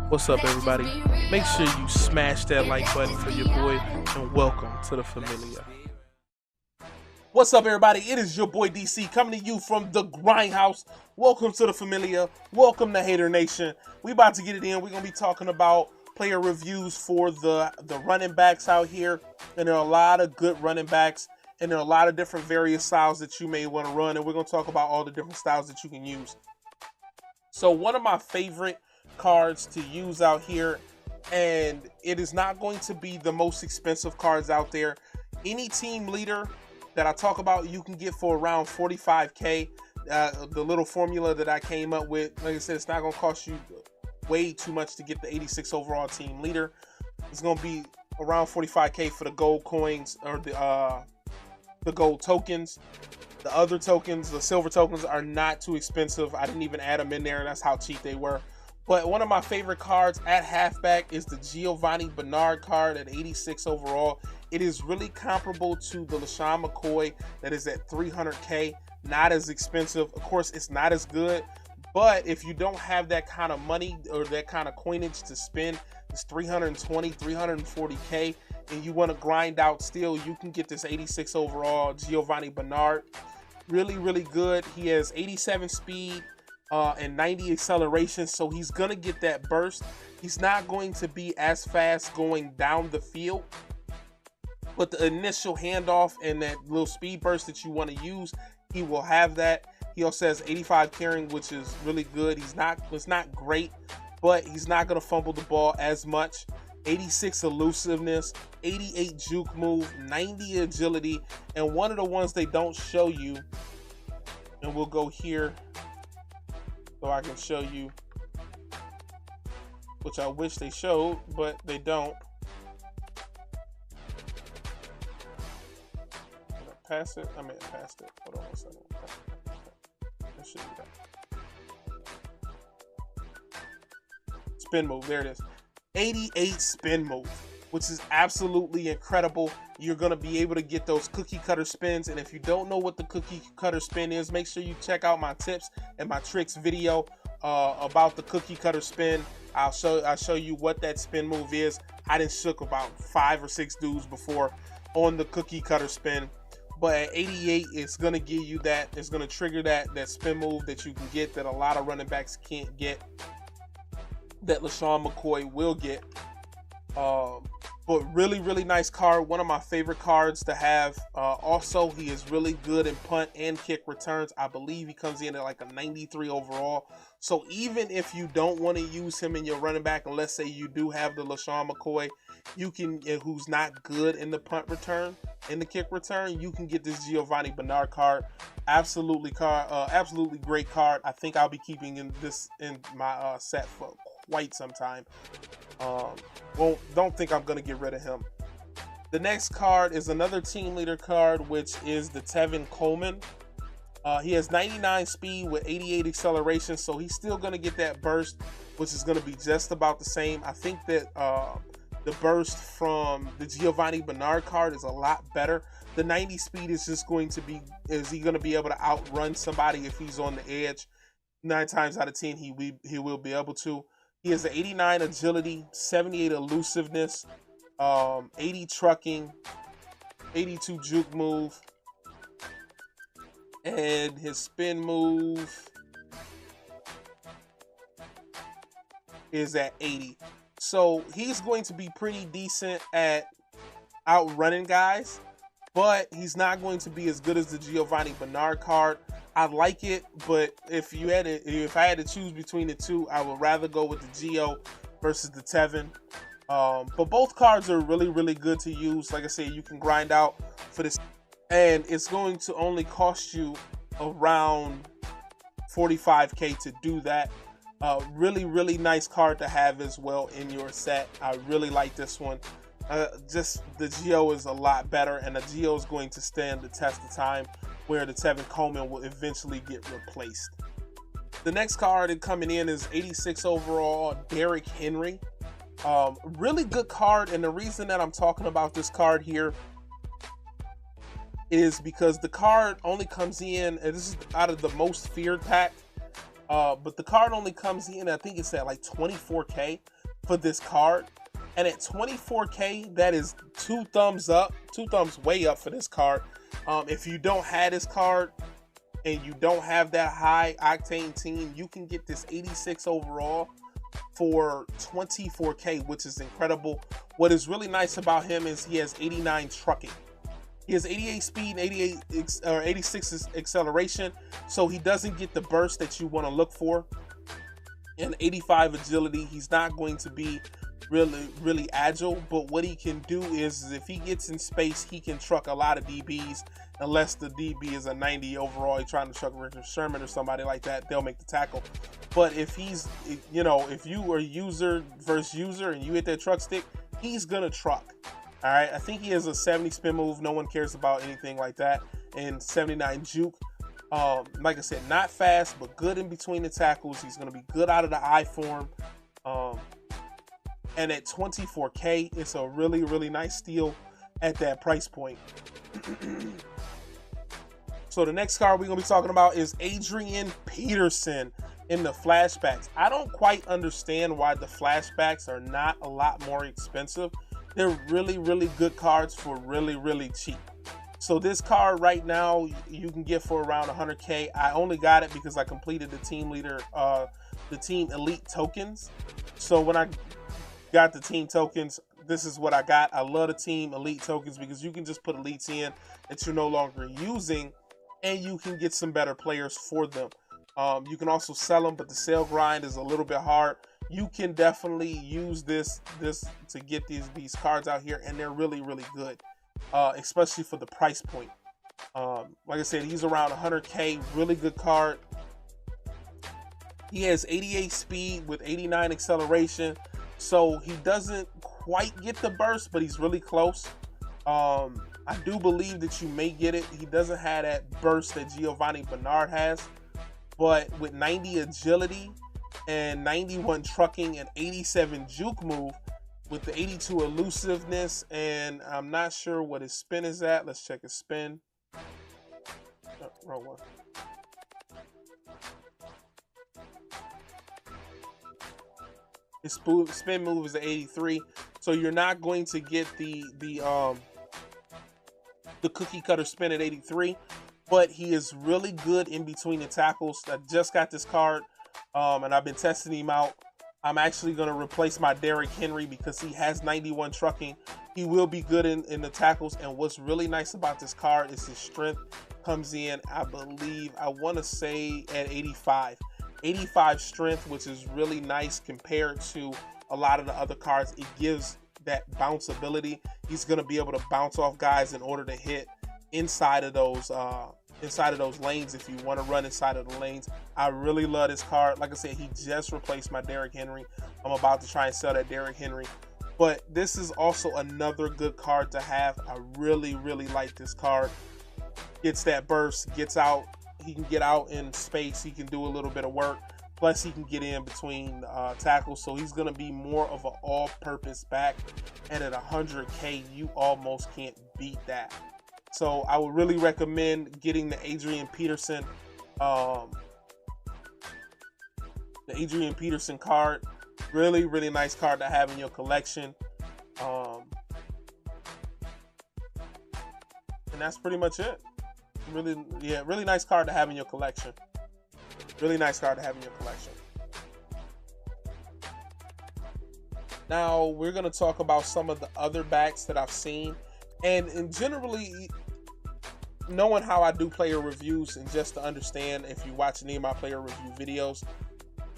What's up, everybody? Make sure you smash that like button for your boy, and welcome to the Familia. What's up, everybody? It is your boy DC coming to you from the Grindhouse. Welcome to the Familia. Welcome to Hater Nation. We about to get it in. We're gonna be talking about player reviews for the running backs out here, and there are a lot of good running backs, and there are a lot of different various styles that you may want to run, and we're gonna talk about all the different styles that you can use. So one of my favorite cards to use out here, and it is not going to be the most expensive cards out there. Any team leader that I talk about, you can get for around 45K. The little formula that I came up with, like I said, it's not going to cost you way too much to get the 86 overall team leader. It's going to be around 45K for the gold coins or the gold tokens. The other tokens, the silver tokens, are not too expensive. I didn't even add them in there. That's how cheap they were. But one of my favorite cards at halfback is the Giovanni Bernard card at 86 overall. It is really comparable to the LeSean McCoy that is at 300K. Not as expensive. Of course, it's not as good. But if you don't have that kind of money or that kind of coinage to spend, it's 320, 340K, and you want to grind out still, you can get this 86 overall Giovanni Bernard. Really, really good. He has 87 speed. And 90 acceleration, so he's gonna get that burst. He's not going to be as fast going down the field, but the initial handoff and that little speed burst that you want to use, he will have that. He also has 85 carrying, which is really good. It's not great, but he's not gonna fumble the ball as much. 86 elusiveness, 88 juke move, 90 agility, and one of the ones they don't show you, and we'll go here so I can show you, which I wish they showed, but they don't. Did I pass it? I may have passed it. Hold on a second. That should be that. Spin move. There it is. 88 spin move, which is absolutely incredible. You're going to be able to get those cookie cutter spins, and if you don't know what the cookie cutter spin is, make sure you check out my tips and my tricks video about the cookie cutter spin. I'll show you what that spin move is. I done shook about 5 or 6 dudes before on the cookie cutter spin, but at 88, it's going to give you that. It's going to trigger that spin move that you can get that a lot of running backs can't get, that LeSean McCoy will get. But really, really nice card. One of my favorite cards to have. Also, he is really good in punt and kick returns. I believe he comes in at like a 93 overall. So even if you don't want to use him in your running back, and let's say you do have the LeSean McCoy, you can, who's not good in the punt return, in the kick return, you can get this Giovanni Bernard card. Absolutely great card. I think I'll be keeping this in my set for quite some time. Don't think I'm gonna get rid of him. The next card is another team leader card, which is the Tevin Coleman. He has 99 speed with 88 acceleration, so he's still gonna get that burst, which is gonna be just about the same. I think that the burst from the Giovanni Bernard card is a lot better. The 90 speed is just going to be, is he gonna be able to outrun somebody if he's on the edge? 9 times out of 10 he will be able to. He has an 89 agility, 78 elusiveness, 80 trucking, 82 juke move, and his spin move is at 80. So he's going to be pretty decent at outrunning guys, but he's not going to be as good as the Giovanni Bernard card. I like it, but if I had to choose between the two, I would rather go with the Gio versus the Tevin. But both cards are really, really good to use. Like I said, you can grind out for this, and it's going to only cost you around 45K to do that. Really, really nice card to have as well in your set. I really like this one. Just the Gio is a lot better, and the Gio is going to stand the test of time, where the Tevin Coleman will eventually get replaced. The next card coming in is 86 overall, Derrick Henry. Really good card, and the reason that I'm talking about this card here is because the card only comes in, and this is out of the most feared pack, but the card only comes in, I think it's at like 24K. for this card. And at 24K, that is 2 thumbs up, 2 thumbs way up for this card. If you don't have this card and you don't have that high octane team, you can get this 86 overall for 24K, which is incredible. What is really nice about him is he has 89 trucking. He has 88 speed and 86 acceleration, so he doesn't get the burst that you want to look for. And 85 agility. He's not going to be really agile, but what he can do is if he gets in space, he can truck a lot of DBs. Unless the DB is a 90 overall, he's trying to truck Richard Sherman or somebody like that, they'll make the tackle. But if he's, you know, if you are user versus user and you hit that truck stick, he's gonna truck. All right, I think he has a 70 spin move. No one cares about anything like that. And 79 juke. Like I said, not fast, but good in between the tackles. He's gonna be good out of the I form. And at 24K, it's a really nice steal at that price point. So the next card we're going to be talking about is Adrian Peterson in the flashbacks. I don't quite understand why the flashbacks are not a lot more expensive. They're really good cards for really cheap. So this card right now you can get for around 100K. I only got it because I completed the team leader, the team elite tokens. So when I got the team tokens, this is what I got. I love the team elite tokens because you can just put elites in that you're no longer using, and you can get some better players for them. You can also sell them, but the sale grind is a little bit hard. You can definitely use this to get these cards out here, and they're really good, especially for the price point. Like I said, he's around 100K. Really good card. He has 88 speed with 89 acceleration. So he doesn't quite get the burst, but he's really close. I do believe that you may get it. He doesn't have that burst that Giovanni Bernard has, but with 90 agility and 91 trucking and 87 juke move with the 82 elusiveness, and I'm not sure what his spin is at. Let's check his spin. Oh, wrong one. His spin move is at 83, so you're not going to get the cookie cutter spin at 83, but he is really good in between the tackles. I just got this card, and I've been testing him out. I'm actually going to replace my Derrick Henry because he has 91 trucking. He will be good in the tackles, and what's really nice about this card is his strength comes in, I believe, I want to say at 85. 85 strength, which is really nice compared to a lot of the other cards. It gives that bounce ability. He's going to be able to bounce off guys in order to hit inside of those lanes if you want to run inside of the lanes. I really love this card. Like I said, he just replaced my Derrick Henry. I'm about to try and sell that Derrick Henry. But this is also another good card to have. I really like this card. Gets that burst, gets out. He can get out in space. He can do a little bit of work. Plus, he can get in between tackles. So he's going to be more of an all-purpose back. And at 100K, you almost can't beat that. So I would really recommend getting the Adrian Peterson, card. Really nice card to have in your collection. And that's pretty much it. Really nice card to have in your collection. Really nice card to have in your collection. Now we're going to talk about some of the other backs that I've seen, and generally, knowing how I do player reviews, and just to understand, if you watch any of my player review videos,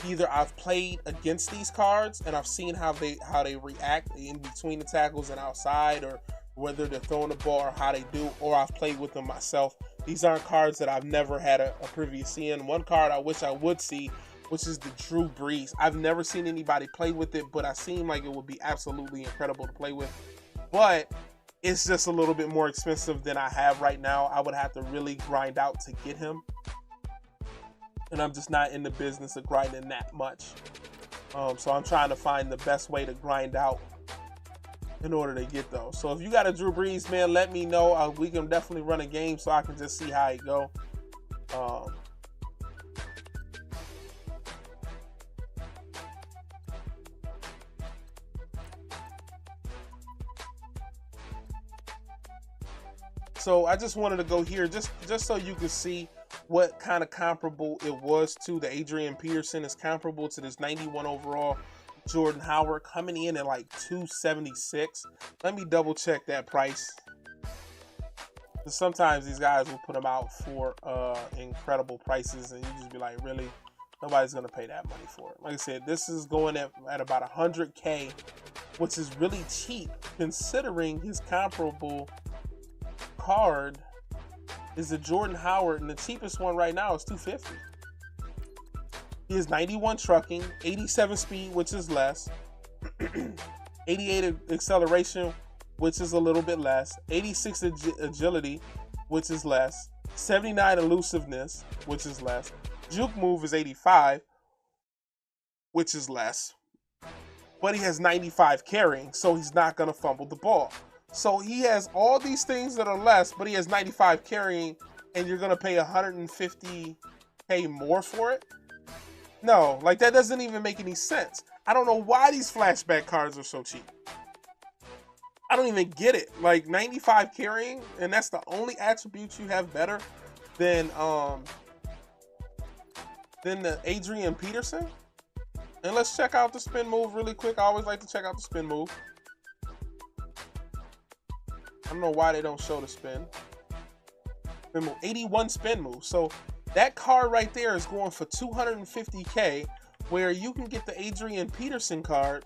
either I've played against these cards and I've seen how they react in between the tackles and outside, or whether they're throwing the ball or how they do, or I've played with them myself. These aren't cards that I've never had a previous see in. One card I wish I would see, which is the Drew Brees. I've never seen anybody play with it, but I seem like it would be absolutely incredible to play with. But it's just a little bit more expensive than I have right now. I would have to really grind out to get him. And I'm just not in the business of grinding that much. So I'm trying to find the best way to grind out in order to get those. So if you got a Drew Brees, man, let me know. We can definitely run a game so I can just see how it go. So I just wanted to go here just so you can see what kind of comparable it was to. The Adrian Peterson is comparable to this 91 overall Jordan Howard, coming in at like 276. Let me double check that price. Sometimes these guys will put them out for incredible prices, and you just be like, really? Nobody's gonna pay that money for it. Like I said, this is going at about 100K, which is really cheap considering his comparable card is the Jordan Howard, and the cheapest one right now is 250. He has 91 trucking, 87 speed, which is less, 88 acceleration, which is a little bit less, 86 agility, which is less, 79 elusiveness, which is less. Juke move is 85, which is less, but he has 95 carrying, so he's not going to fumble the ball. So he has all these things that are less, but he has 95 carrying, and you're going to pay 150K more for it? No, like that doesn't even make any sense. I don't know why these flashback cards are so cheap. I don't even get it. Like 95 carrying, and that's the only attribute you have better than the Adrian Peterson. And let's check out the spin move really quick. I always like to check out the spin move. I don't know why they don't show the spin. Spin move, 81 spin move. So that card right there is going for 250K, where you can get the Adrian Peterson card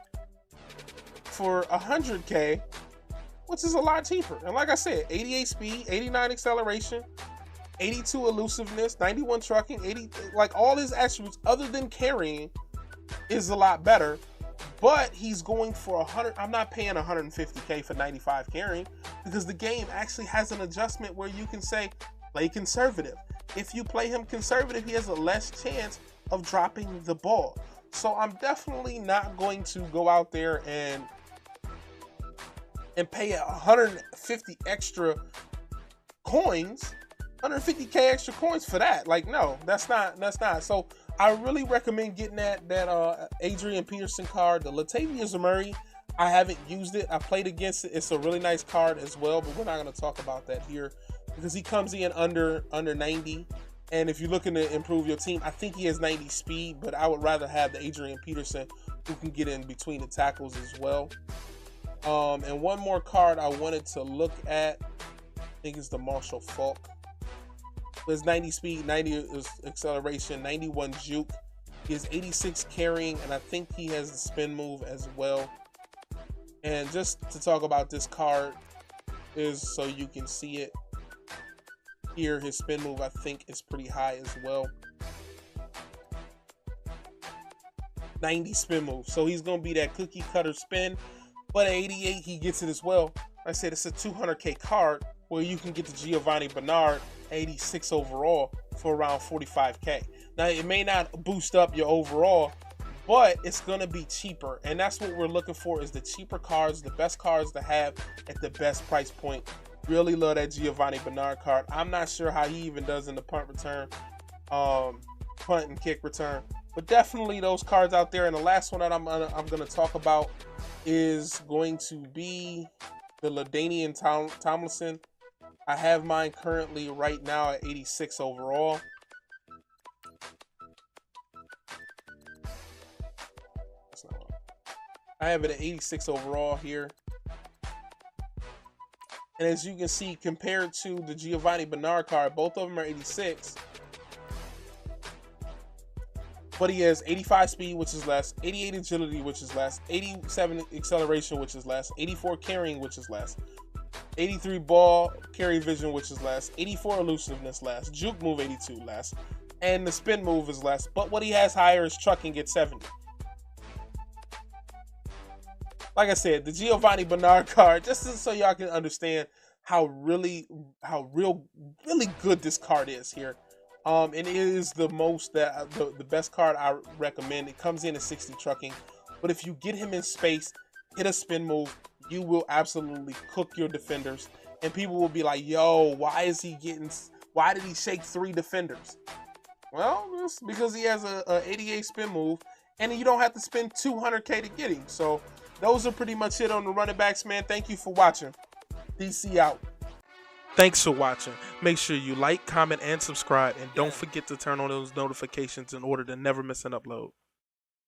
for 100K, which is a lot cheaper. And like I said, 88 speed, 89 acceleration, 82 elusiveness, 91 trucking, 80, like all his attributes other than carrying is a lot better. But he's going for 100. I'm not paying 150K for 95 carrying, because the game actually has an adjustment where you can say play conservative. If you play him conservative, he has a less chance of dropping the ball. So I'm definitely not going to go out there and pay 150 extra coins, 150K extra coins for that. Like, no, that's not. So I really recommend getting that Adrian Peterson card. The Latavius Murray, I haven't used it. I played against it. It's a really nice card as well, but we're not going to talk about that here because he comes in under 90. And if you're looking to improve your team, I think he has 90 speed, but I would rather have the Adrian Peterson who can get in between the tackles as well. And one more card I wanted to look at, I think it's the Marshall Falk. There's 90 speed, 90 acceleration, 91 juke. He has 86 carrying, and I think he has the spin move as well. And just to talk about this card is so you can see it. Here, his spin move, I think, is pretty high as well. 90 spin move. So he's going to be that cookie cutter spin. But at 88, he gets it as well. I said it's a 200K card where you can get the Giovanni Bernard 86 overall for around 45K. Now, it may not boost up your overall, but it's going to be cheaper. And that's what we're looking for, is the cheaper cards, the best cards to have at the best price point. Really love that Giovanni Bernard card. I'm not sure how he even does in the punt return, punt and kick return. But definitely those cards out there. And the last one that I'm gonna talk about is going to be the LaDainian Tomlinson. I have mine currently right now at 86 overall. That's not wrong. I have it at 86 overall here. And as you can see, compared to the Giovanni Bernard card, both of them are 86. But he has 85 speed, which is less, 88 agility, which is less, 87 acceleration, which is less, 84 carrying, which is less, 83 ball carry vision, which is less, 84 elusiveness less, juke move 82 less, and the spin move is less. But what he has higher is trucking at 70. Like I said, the Giovanni Bernard card, just so y'all can understand how really good this card is here. And it is the best card I recommend. It comes in at 60 trucking, but if you get him in space, hit a spin move, you will absolutely cook your defenders. And people will be like, yo, why did he shake 3 defenders? Well, it's because he has a 88 spin move, and you don't have to spend 200K to get him. So those are pretty much it on the running backs, man. Thank you for watching. DC out. Thanks for watching. Make sure you like, comment, and subscribe. And don't forget to turn on those notifications in order to never miss an upload.